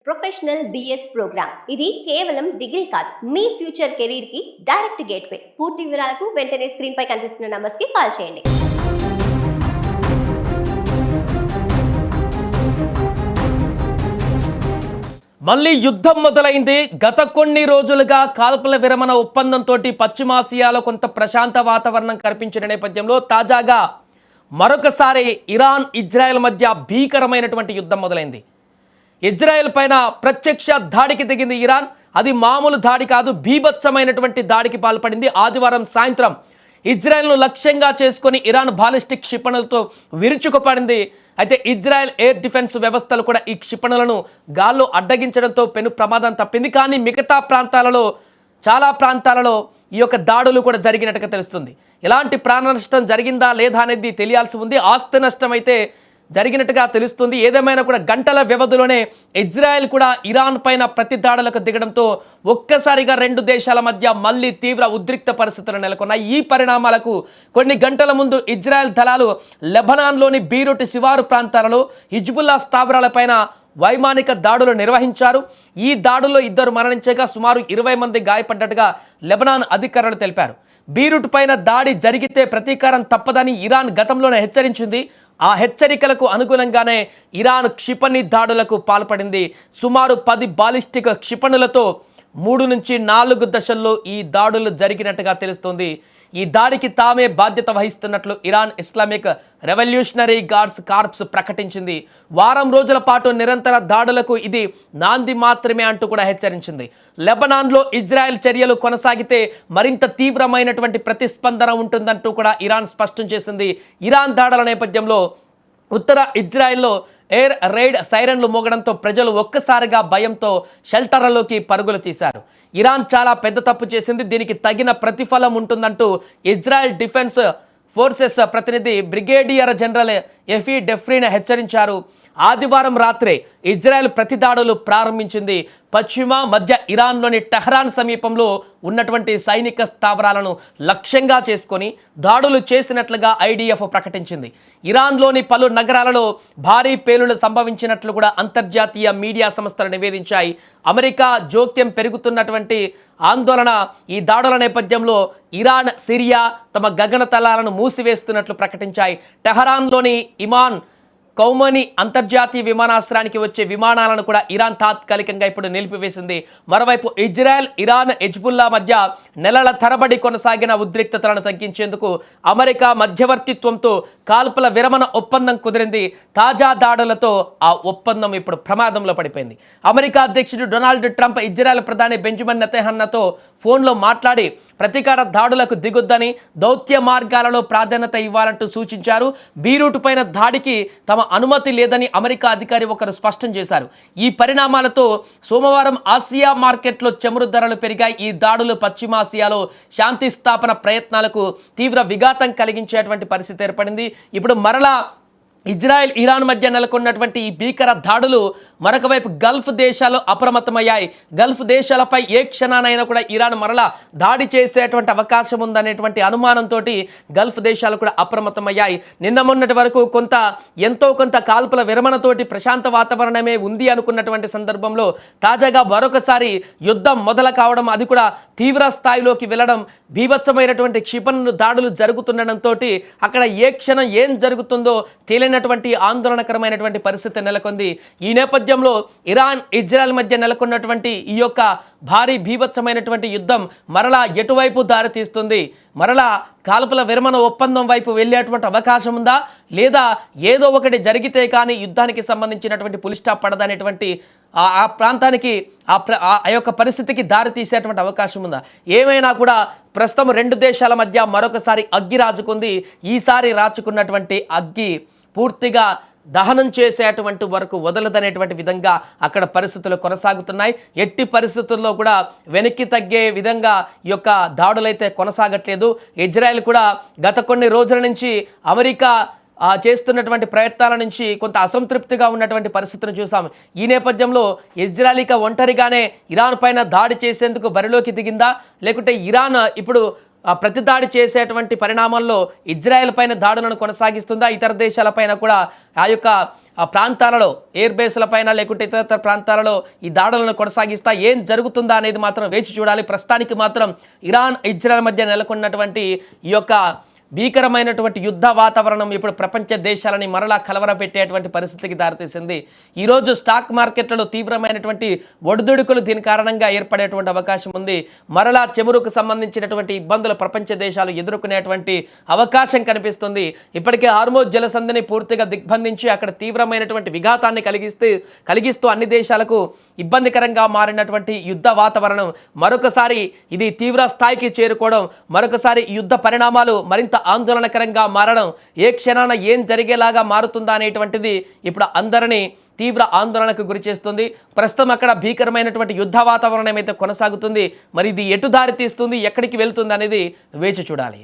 Professional BS programme ఇది కేవలం degree కాదు, మీ ఫ్యూచర్ కెరీర్ కి డైరెక్ట్ గేట్వే. పూర్తి వివరాలకు వెంటనే స్క్రీన్ పై కనిపిస్తున్న నంబర్స్ కి కాల్ చేయండి. మళ్ళీ యుద్ధం మొదలైంది. గత కొన్ని రోజులుగా కాల్పుల విరమణ ఒప్పందంతో పశ్చిమాసియాలో కొంత ప్రశాంత వాతావరణం కనిపించిన నేపథ్యంలో తాజాగా మరొకసారి ఇరాన్ ఇజ్రాయెల్ మధ్య భీకరమైనటువంటి యుద్ధం మొదలైంది. ఇజ్రాయెల్ పైన ప్రత్యక్ష దాడికి దిగింది ఇరాన్. అది మామూలు దాడి కాదు, బీభత్సమైనటువంటి దాడికి పాల్పడింది. ఆదివారం సాయంత్రం ఇజ్రాయెల్ను లక్ష్యంగా చేసుకొని ఇరాన్ బాలిస్టిక్ క్షిపణులతో విరుచుకుపడింది. అయితే ఇజ్రాయెల్ ఎయిర్ డిఫెన్స్ వ్యవస్థలు కూడా ఈ క్షిపణులను గాల్లో అడ్డగించడంతో పెను ప్రమాదం తప్పింది. కానీ మిగతా ప్రాంతాలలో చాలా ప్రాంతాలలో ఈ యొక్క దాడులు కూడా జరిగినట్టుగా తెలుస్తుంది. ఎలాంటి ప్రాణ నష్టం జరిగిందా లేదా అనేది తెలియాల్సి ఉంది. ఆస్తి నష్టం అయితే జరిగినట్టుగా తెలుస్తుంది. ఏదేమైనా కూడా గంటల వ్యవధిలోనే ఇజ్రాయెల్ కూడా ఇరాన్ పైన ప్రతి దాడులకు దిగడంతో ఒక్కసారిగా రెండు దేశాల మధ్య మళ్ళీ తీవ్ర ఉద్రిక్త పరిస్థితులు నెలకొన్నాయి. ఈ పరిణామాలకు కొన్ని గంటల ముందు ఇజ్రాయెల్ దళాలు లెబనాన్లోని బీరూట్ శివారు ప్రాంతాలలో హిజ్బుల్లా స్థావరాలపైన వైమానిక దాడులు నిర్వహించారు. ఈ దాడుల్లో 2 మరణించగా సుమారు 20 మంది గాయపడ్డట్టుగా లెబనాన్ అధికారులు తెలిపారు. బీరూట్ పైన దాడి జరిగితే ప్రతీకారం తప్పదని ఇరాన్ గతంలోనే హెచ్చరించింది. ఆ హెచ్చరికలకు అనుగుణంగానే ఇరాన్ క్షిపణి దాడులకు పాల్పడింది. సుమారు 10 బాలిస్టిక్ క్షిపణులతో 3 నుంచి 4 దశల్లో ఈ దాడులు జరిగినట్టుగా తెలుస్తోంది. ఈ దాడికి తామే బాధ్యత వహిస్తున్నట్లు Iran Islamic Revolutionary Guards Corps ప్రకటించింది. వారం రోజుల పాటు నిరంతర దాడులకు ఇది నాంది మాత్రమే అంటూ కూడా హెచ్చరించింది. లెబనాన్లో ఇజ్రాయెల్ చర్యలు కొనసాగితే మరింత తీవ్రమైనటువంటి ప్రతిస్పందన ఉంటుందంటూ కూడా ఇరాన్ స్పష్టం చేసింది. ఇరాన్ దాడుల నేపథ్యంలో ఉత్తర ఇజ్రాయెల్లో ఎయిర్ రైడ్ సైరన్లు మోగడంతో ప్రజలు ఒక్కసారిగా భయంతో షెల్టర్లలోకి పరుగులు తీశారు. ఇరాన్ చాలా పెద్ద తప్పు చేసింది, దీనికి తగిన ప్రతిఫలం ఉంటుందంటూ ఇజ్రాయెల్ డిఫెన్స్ ఫోర్సెస్ ప్రతినిధి బ్రిగేడియర్ జనరల్ ఎఫీ డెఫ్రీన్ హెచ్చరించారు. ఆదివారం రాత్రే ఇజ్రాయెల్ ప్రతిదాడులు ప్రారంభించింది. పశ్చిమ మధ్య ఇరాన్లోని టెహ్రాన్ సమీపంలో ఉన్నటువంటి సైనిక స్థావరాలను లక్ష్యంగా చేసుకొని దాడులు చేసినట్లుగా ఐడిఎఫ్ ప్రకటించింది. ఇరాన్లోని పలు నగరాలలో భారీ పేలుళ్లు సంభవించినట్లు కూడా అంతర్జాతీయ మీడియా సంస్థలు నివేదించాయి. అమెరికా జోక్యం పెరుగుతున్నటువంటి ఆందోళన ఈ దాడుల నేపథ్యంలో ఇరాన్, సిరియా తమ గగనతలాలను మూసివేస్తున్నట్లు ప్రకటించాయి. టెహరాన్లోని ఇమాన్ కౌమని అంతర్జాతీయ విమానాశ్రయానికి వచ్చే విమానాలను కూడా ఇరాన్ తాత్కాలికంగా ఇప్పుడు నిలిపివేసింది. మరోవైపు ఇజ్రాయెల్, ఇరాన్, హిజ్బుల్లా మధ్య నెలల తరబడి కొనసాగిన ఉద్రిక్తతలను తగ్గించేందుకు అమెరికా మధ్యవర్తిత్వంతో కాల్పుల విరమణ ఒప్పందం కుదిరింది. తాజా దాడులతో ఆ ఒప్పందం ఇప్పుడు ప్రమాదంలో పడిపోయింది. అమెరికా అధ్యక్షుడు డొనాల్డ్ ట్రంప్ ఇజ్రాయెల్ ప్రధాని బెంజమిన్ నెతన్యాహుతో ఫోన్లో మాట్లాడి ప్రతీకార దాడులకు దిగొద్దని, దౌత్య మార్గాలలో ప్రాధాన్యత ఇవ్వాలంటూ సూచించారు. బీరూట్ పైన దాడికి తమ అనుమతి లేదని అమెరికా అధికారి ఒకరు స్పష్టం చేశారు. ఈ పరిణామాలతో సోమవారం ఆసియా మార్కెట్లో చమురు ధరలు పెరిగాయి. ఈ దాడులు పశ్చిమాసియాలో శాంతి స్థాపన ప్రయత్నాలకు తీవ్ర విఘాతం కలిగించేటువంటి పరిస్థితి ఏర్పడింది. ఇప్పుడు మరలా ఇజ్రాయెల్, ఇరాన్ మధ్య నెలకొన్నటువంటి ఈ భీకర దాడులు మరొక వైపు గల్ఫ్ దేశాలు అప్రమత్తమయ్యాయి. గల్ఫ్ దేశాలపై ఏ క్షణానైనా కూడా ఇరాన్ మరలా దాడి చేసేటువంటి అవకాశం ఉందనేటువంటి అనుమానంతో గల్ఫ్ దేశాలు కూడా అప్రమత్తమయ్యాయి. నిన్న మొన్నటి వరకు ఎంతో కొంత కాల్పుల విరమణతోటి ప్రశాంత వాతావరణమే ఉంది అనుకున్నటువంటి సందర్భంలో తాజాగా మరొకసారి యుద్ధం మొదలు కావడం, అది కూడా తీవ్ర స్థాయిలోకి వెళ్ళడం, బీభత్సమైనటువంటి క్షిపణులు దాడులు జరుగుతుండడంతో అక్కడ ఏ క్షణం ఏం జరుగుతుందో తెలియనటువంటి ఆందోళనకరమైనటువంటి పరిస్థితి నెలకొంది. ఈ నేపథ్యంలో ఇరాన్, ఇజ్రాయెల్ మధ్య నెలకొన్నటువంటి ఈ యొక్క భారీ బీభత్సమైనటువంటి యుద్ధం మరలా ఎటువైపు దారితీస్తుంది, మరలా కాల్పుల విరమణ ఒప్పందం వైపు వెళ్ళేటువంటి అవకాశం ఉందా, లేదా ఏదో ఒకటి జరిగితే కానీ యుద్ధానికి సంబంధించినటువంటి పులి స్టాప్ పడదనేటువంటి ఆ ప్రాంతానికి ఆ యొక్క పరిస్థితికి దారి తీసేటువంటి అవకాశం ఉందా? ఏమైనా కూడా ప్రస్తుతం రెండు దేశాల మధ్య మరొకసారి అగ్గి రాజుకుంది. ఈసారి రాచుకున్నటువంటి అగ్గి పూర్తిగా దహనం చేసేటువంటి వరకు వదలదనేటువంటి విధంగా అక్కడ పరిస్థితులు కొనసాగుతున్నాయి. ఎట్టి పరిస్థితుల్లో కూడా వెనక్కి తగ్గే విధంగా ఈ యొక్క దాడులైతే కొనసాగట్లేదు. ఇజ్రాయెల్ కూడా గత కొన్ని రోజుల నుంచి అమెరికా చేస్తున్నటువంటి ప్రయత్నాల నుంచి కొంత అసంతృప్తిగా ఉన్నటువంటి పరిస్థితిని చూసాం. ఈ నేపథ్యంలో ఇజ్రాయెల్ ఇక ఒంటరిగానే ఇరాన్ పైన దాడి చేసేందుకు బరిలోకి దిగిందా, లేకుంటే ఇరాన్ ఇప్పుడు ప్రతిదాడి చేసేటువంటి పరిణామాల్లో ఇజ్రాయెల్ పైన దాడులను కొనసాగిస్తుందా, ఇతర దేశాలపైన కూడా ఆ యొక్క ఆ ప్రాంతాలలో ఎయిర్ బేస్ల పైన లేకుంటే ఇతర ప్రాంతాలలో ఈ దాడులను కొనసాగిస్తా ఏం జరుగుతుందా అనేది మాత్రం వేచి చూడాలి. ప్రస్తుతానికి మాత్రం ఇరాన్ ఇజ్రాయెల్ మధ్య నెలకొన్నటువంటి ఈ యొక్క భీకరమైనటువంటి యుద్ధ వాతావరణం ఇప్పుడు ప్రపంచ దేశాలని మరలా కలవరపెట్టేటువంటి పరిస్థితికి దారితీసింది. ఈరోజు స్టాక్ మార్కెట్లలో తీవ్రమైనటువంటి ఒడిదుడుకులు దీని కారణంగా ఏర్పడేటువంటి అవకాశం ఉంది. మరలా చెమురుకు సంబంధించినటువంటి ఇబ్బందులు ప్రపంచ దేశాలు ఎదుర్కొనేటువంటి అవకాశం కనిపిస్తుంది. ఇప్పటికే హార్మోజ్ జలసంధిని పూర్తిగా దిగ్బంధించి అక్కడ తీవ్రమైనటువంటి విఘాతాన్ని కలిగిస్తూ అన్ని దేశాలకు ఇబ్బందికరంగా మారినటువంటి యుద్ధ వాతావరణం మరొకసారి ఇది తీవ్ర స్థాయికి చేరుకోవడం, మరొకసారి యుద్ధ పరిణామాలు మరింత ఆందోళనకరంగా మారడం, ఏ క్షణాన ఏం జరిగేలాగా మారుతుందా అనేటువంటిది ఇప్పుడు అందరినీ తీవ్ర ఆందోళనకు గురి చేస్తుంది. ప్రస్తుతం అక్కడ భీకరమైనటువంటి యుద్ధ వాతావరణం అయితే కొనసాగుతుంది. మరి ఇది ఎటు దారి తీస్తుంది, ఎక్కడికి వెళ్తుంది అనేది వేచి చూడాలి.